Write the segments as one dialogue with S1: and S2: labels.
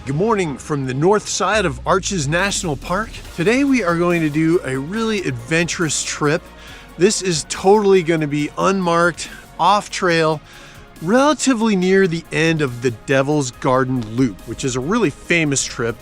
S1: Good morning from the north side of Arches National Park. Today we are going to do a really adventurous trip. This is totally going to be unmarked, off trail, relatively near the end of the Devil's Garden Loop, which is a really famous trip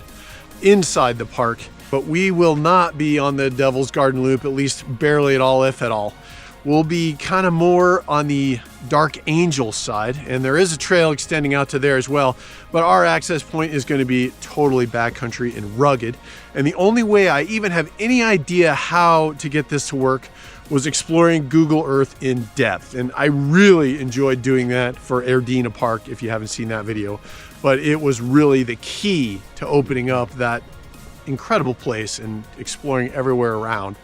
S1: inside the park. But we will not be on the Devil's Garden Loop, at least barely at all, if at all. We'll be kind of more on the Dark Angel side, and there is a trail extending out to there as well, but our access point is going to be totally backcountry and rugged. And the only way I even have any idea how to get this to work was exploring Google Earth in depth. And I really enjoyed doing that for Erdina Park, if you haven't seen that video. But it was really the key to opening up that incredible place and exploring everywhere around.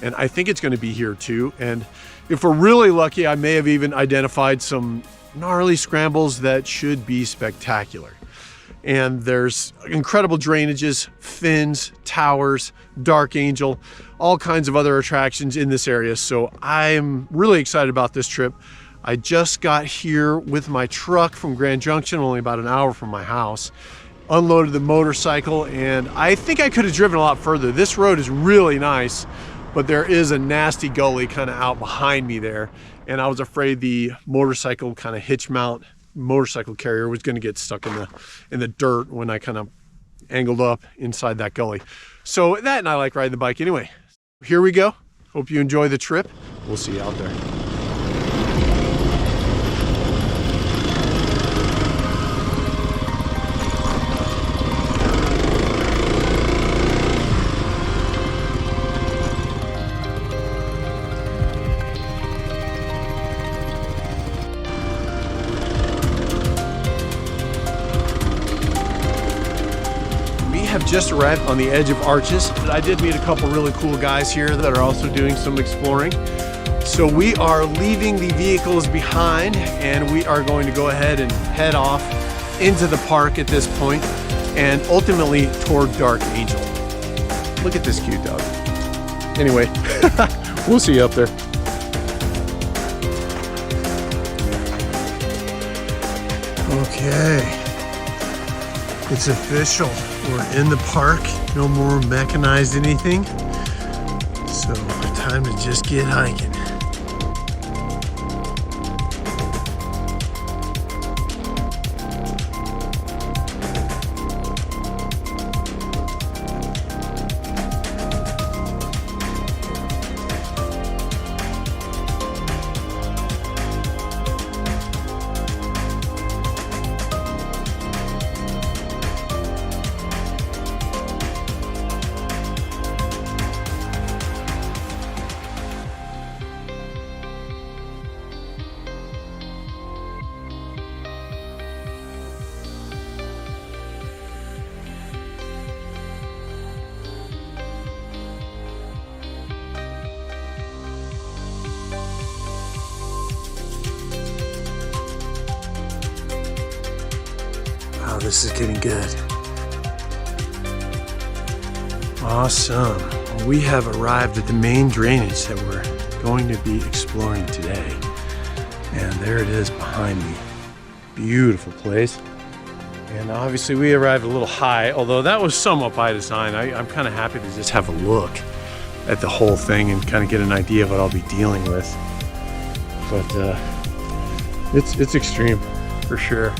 S1: And I think it's going to be here too. And if we're really lucky, I may have even identified some gnarly scrambles that should be spectacular. And there's incredible drainages, fins, towers, Dark Angel, all kinds of other attractions in this area. So I'm really excited about this trip. I just got here with my truck from Grand Junction, only about an hour from my house. Unloaded the motorcycle, and I think I could have driven a lot further. This road is really nice, but there is a nasty gully kind of out behind me there. And I was afraid the motorcycle kind of hitch mount motorcycle carrier was going to get stuck in the dirt when I kind of angled up inside that gully. So that, and I like riding the bike anyway. Here we go. Hope you enjoy the trip. We'll see you out there. Have just arrived on the edge of Arches. I did meet a couple really cool guys here that are also doing some exploring. So we are leaving the vehicles behind and we are going to go ahead and head off into the park at this point and ultimately toward Dark Angel. Look at this cute dog. Anyway, we'll see you up there. Okay, it's official. We're in the park, no more mechanized anything. So time to just get hiking. Wow, this is getting good. Awesome. We have arrived at the main drainage that we're going to be exploring today. And there it is behind me. Beautiful place. And obviously we arrived a little high, although that was somewhat by design. I'm kind of happy to just have a look at the whole thing and kind of get an idea of what I'll be dealing with. But it's extreme for sure.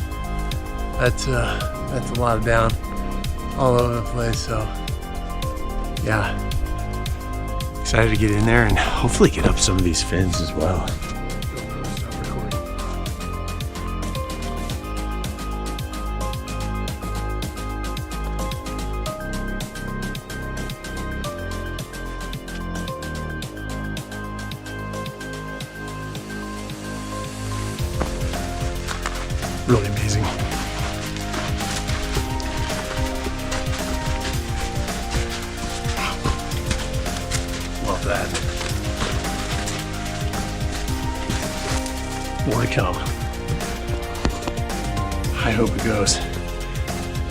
S1: That's a lot of down all over the place, so yeah, excited to get in there and hopefully get up some of these fins as well. Really amazing. Love that. More to come. I hope it goes.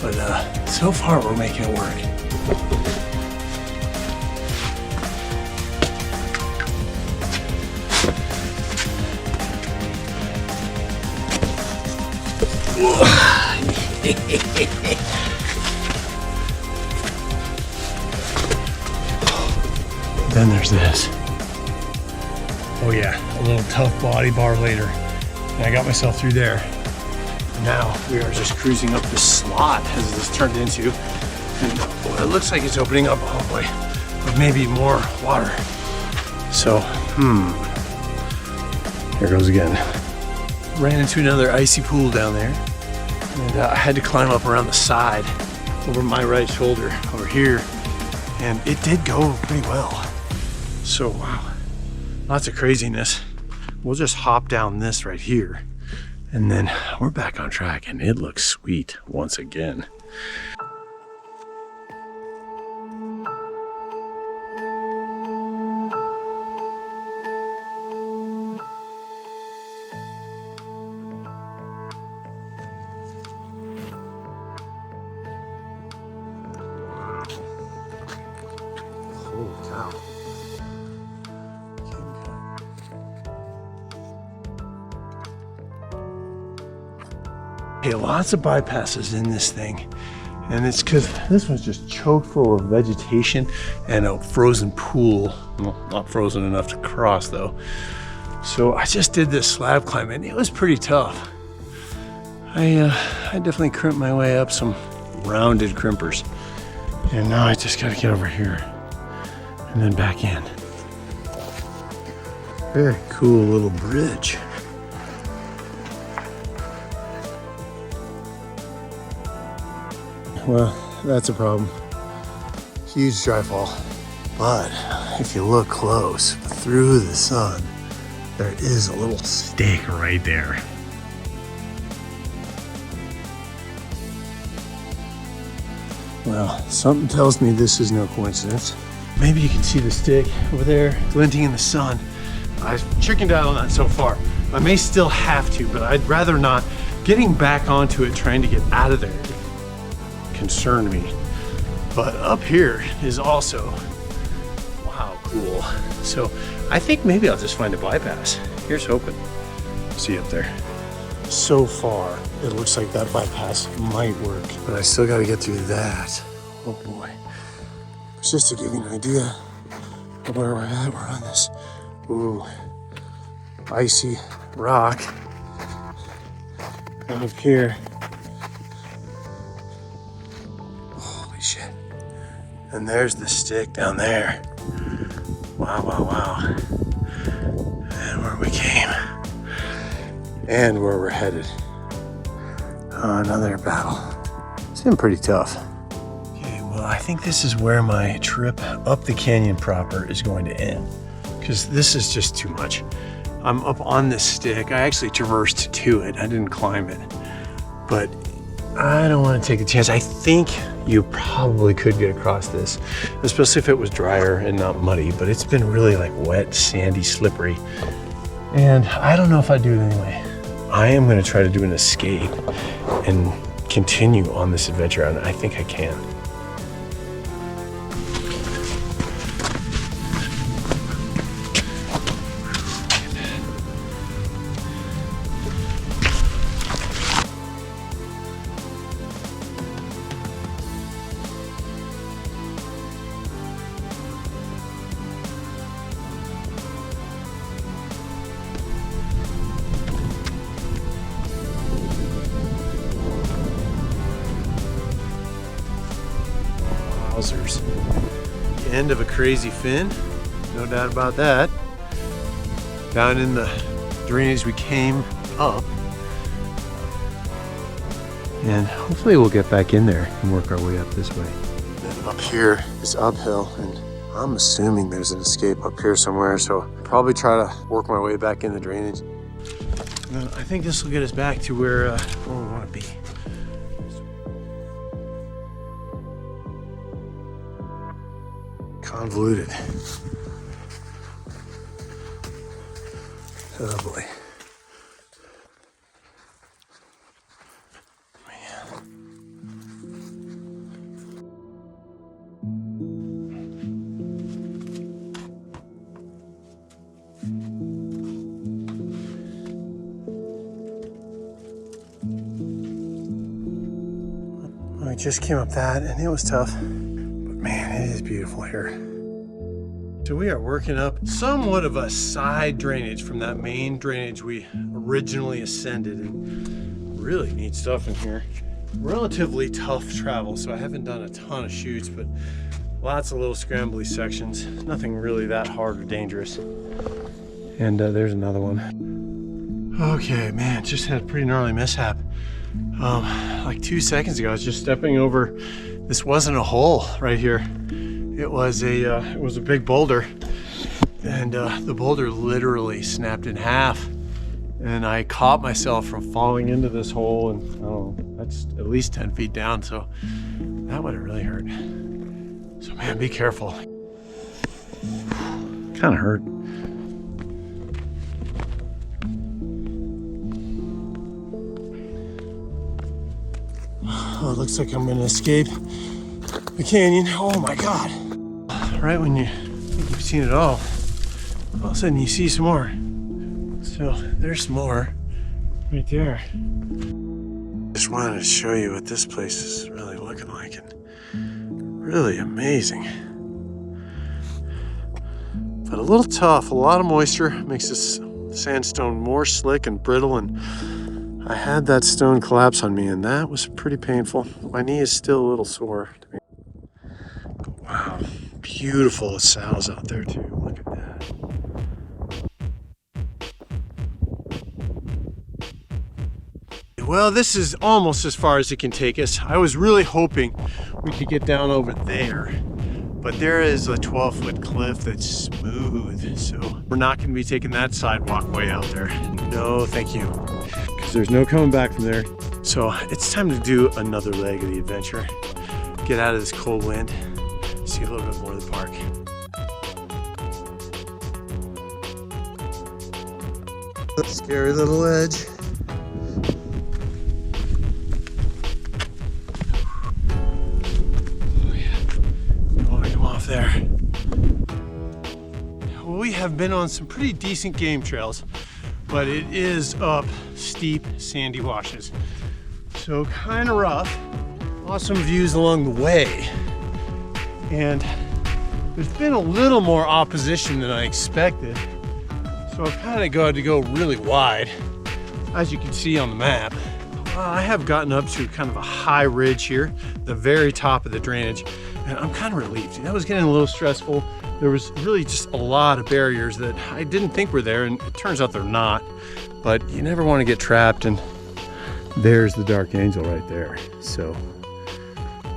S1: But so far we're making it work. Then there's this. Oh yeah, a little tough body bar later. And I got myself through there. Now we are just cruising up this slot as this turned into. And it looks like it's opening up, oh boy, with maybe more water. So, here goes again. Ran into another icy pool down there. And I had to climb up around the side over my right shoulder over here. And it did go pretty well. So, wow, lots of craziness. We'll just hop down this right here. And then we're back on track and it looks sweet once again. Holy cow. Okay, lots of bypasses in this thing. And it's because this one's just chock full of vegetation and a frozen pool. Well, not frozen enough to cross though. So I just did this slab climb and it was pretty tough. I definitely crimped my way up some rounded crimpers. And now I just gotta get over here and then back in. Very cool little bridge. Well, that's a problem. Huge dry fall. But if you look close through the sun, there is a little stake right there. Well, something tells me this is no coincidence. Maybe you can see the stick over there glinting in the sun. I've chickened out on that so far. I may still have to, but I'd rather not. Getting back onto it, trying to get out of there, concerned me. But up here is also, wow, cool. So I think maybe I'll just find a bypass. Here's hoping. See you up there. So far, it looks like that bypass might work, but I still got to get through that. Oh boy. Just to give you an idea of where we're at, we're on this, icy rock. And up here, holy shit. And there's the stick down there. Wow, wow, wow. And where we came. And where we're headed. Another battle. It's been pretty tough. Okay, well, I think this is where my trip up the canyon proper is going to end. Because this is just too much. I'm up on this stick. I actually traversed to it. I didn't climb it. But I don't want to take a chance. I think you probably could get across this, especially if it was drier and not muddy, but it's been really like wet, sandy, slippery. And I don't know if I'd do it anyway. I am going to try to do an escape and continue on this adventure, and I think I can. The end of a crazy fin, no doubt about that. Down in the drainage we came up, and hopefully we'll get back in there and work our way up this way. Then up here is uphill, and I'm assuming there's an escape up here somewhere, so I'll probably try to work my way back in the drainage. And I think this will get us back to where we want to be. Convoluted. Oh boy. I just came up that and it was tough, but man, it is beautiful here. So we are working up somewhat of a side drainage from that main drainage we originally ascended, and really neat stuff in here. Relatively tough travel, so I haven't done a ton of chutes, but lots of little scrambly sections. Nothing really that hard or dangerous. And there's another one. Okay, man, just had a pretty gnarly mishap. Like 2 seconds ago, I was just stepping over. This wasn't a hole right here. It was a big boulder, and the boulder literally snapped in half. And I caught myself from falling into this hole, and I don't know, that's at least 10 feet down, so that would have really hurt. So man, be careful. Kind of hurt. Oh, it looks like I'm gonna escape the canyon. Oh my God. Right when you think you've seen it all of a sudden you see some more. So there's some more right there. Just wanted to show you what this place is really looking like, and really amazing. But a little tough, a lot of moisture makes this sandstone more slick and brittle, and I had that stone collapse on me, and that was pretty painful. My knee is still a little sore. Wow, beautiful LaSalle's out there too. Look at that. Well, this is almost as far as it can take us. I was really hoping we could get down over there, but there is a 12-foot cliff that's smooth, so we're not going to be taking that sidewalk way out there. No, thank you, because there's no coming back from there. So it's time to do another leg of the adventure. Get out of this cold wind, see a little bit more of the park. Scary little edge. There. Well, we have been on some pretty decent game trails, but it is up steep sandy washes, so kind of rough. Awesome views along the way, and there's been a little more opposition than I expected, so I've kind of got to go really wide, as you can see on the map. I have gotten up to kind of a high ridge here, the very top of the drainage, and I'm kind of relieved. That was getting a little stressful. There was really just a lot of barriers that I didn't think were there, and it turns out they're not. But you never want to get trapped, and there's the Dark Angel right there. So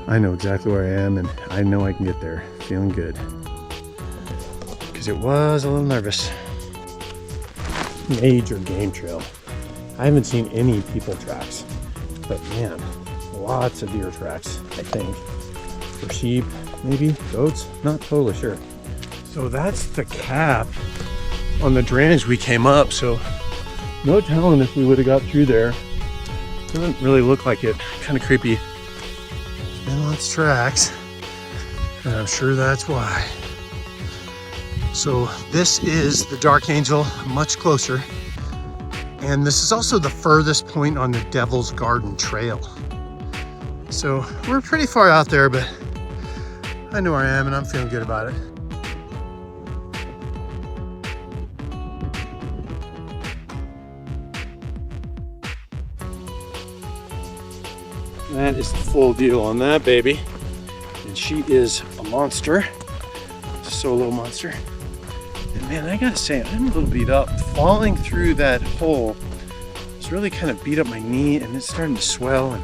S1: I know exactly where I am, and I know I can get there feeling good. Because it was a little nervous. Major game trail. I haven't seen any people tracks, but man, lots of deer tracks, I think. For sheep, maybe goats, not totally sure. So that's the cap on the drainage we came up, so no telling if we would have got through there. Doesn't really look like it. Kind of creepy. There's been lots of tracks, and I'm sure that's why. So this is the Dark Angel, much closer. And this is also the furthest point on the Devil's Garden Trail. So we're pretty far out there, but I know where I am and I'm feeling good about it. That is the full deal on that baby. And she is a monster, a solo monster. And man, I gotta say, I'm a little beat up. Falling through that hole has really kind of beat up my knee, and it's starting to swell, and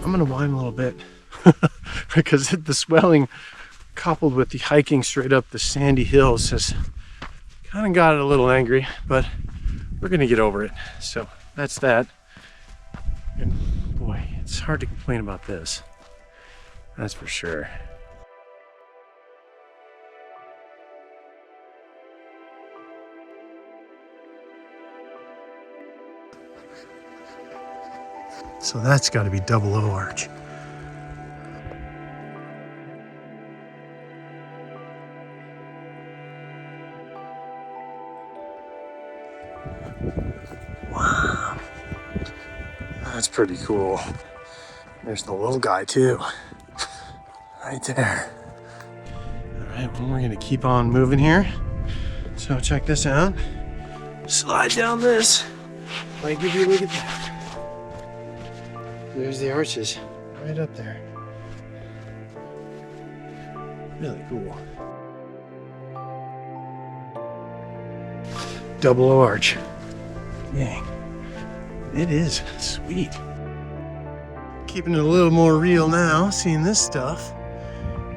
S1: I'm gonna whine a little bit because the swelling coupled with the hiking straight up the sandy hills has kind of got it a little angry, but we're gonna get over it. So that's that. And boy, it's hard to complain about this. That's for sure. So that's got to be double O arch. Wow. That's pretty cool. There's the little guy too. Right there. All right, well, we're gonna keep on moving here. So check this out. Slide down this. Might give you a look at that. There's the arches right up there. Really cool. Double O arch. Dang. It is sweet. Keeping it a little more real now, seeing this stuff.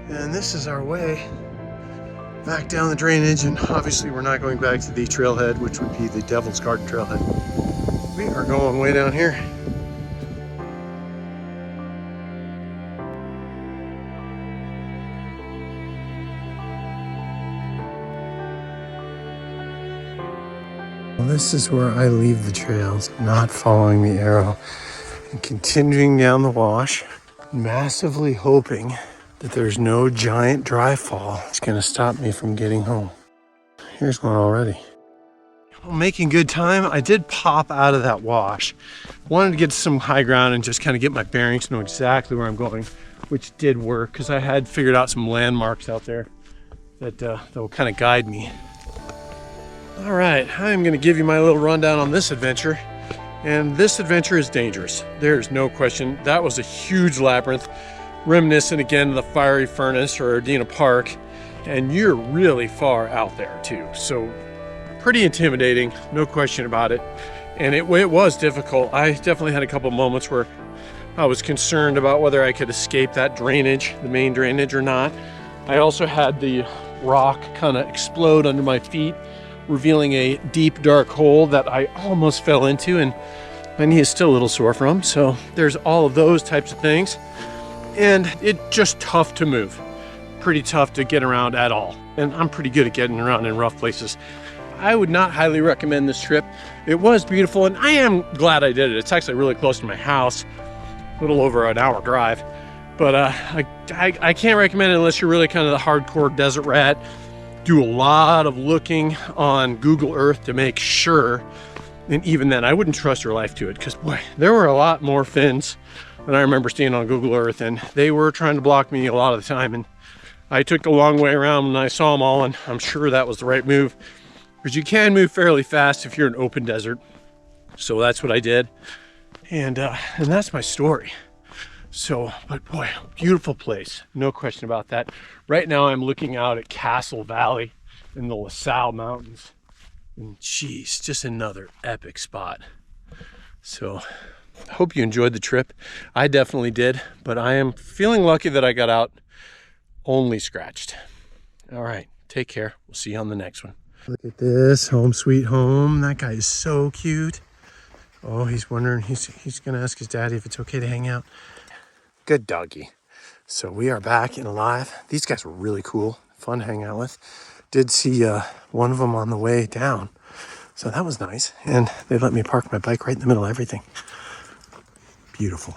S1: And this is our way back down the drainage, and obviously we're not going back to the trailhead, which would be the Devil's Garden trailhead. We are going way down here. Well, this is where I leave the trails, not following the arrow and continuing down the wash, massively hoping that there's no giant dry fall that's going to stop me from getting home. Here's one already. Well, making good time. I did pop out of that wash. Wanted to get some high ground and just kind of get my bearings, know exactly where I'm going, which did work because I had figured out some landmarks out there that will kind of guide me. All right, I'm going to give you my little rundown on this adventure. And this adventure is dangerous. There's no question. That was a huge labyrinth, reminiscent again of the fiery furnace or Ardena Park. And you're really far out there too. So pretty intimidating, no question about it. And it was difficult. I definitely had a couple moments where I was concerned about whether I could escape that drainage, the main drainage, or not. I also had the rock kind of explode under my feet, revealing a deep, dark hole that I almost fell into, and my knee is still a little sore from. So there's all of those types of things. And it's just tough to move. Pretty tough to get around at all. And I'm pretty good at getting around in rough places. I would not highly recommend this trip. It was beautiful, and I am glad I did it. It's actually really close to my house, a little over an hour drive. But I can't recommend it unless you're really kind of the hardcore desert rat. Do a lot of looking on Google Earth to make sure, and even then I wouldn't trust your life to it, because boy, there were a lot more fins than I remember seeing on Google Earth, and they were trying to block me a lot of the time, and I took the long way around and I saw them all, and I'm sure that was the right move, because you can move fairly fast if you're in open desert. So that's what I did, and that's my story. So, but boy, beautiful place, no question about that. Right now I'm looking out at Castle Valley in the LaSalle Mountains, and geez, just another epic spot. So I hope you enjoyed the trip. I definitely did, but I am feeling lucky that I got out only scratched. All right, take care. We'll see you on the next one. Look at this, home sweet home. That guy is so cute. Oh, he's wondering, he's gonna ask his daddy if it's okay to hang out. Good doggy. So we are back and alive. These guys were really cool, fun to hang out with. Did see one of them on the way down, so that was nice. And they let me park my bike right in the middle of everything. Beautiful.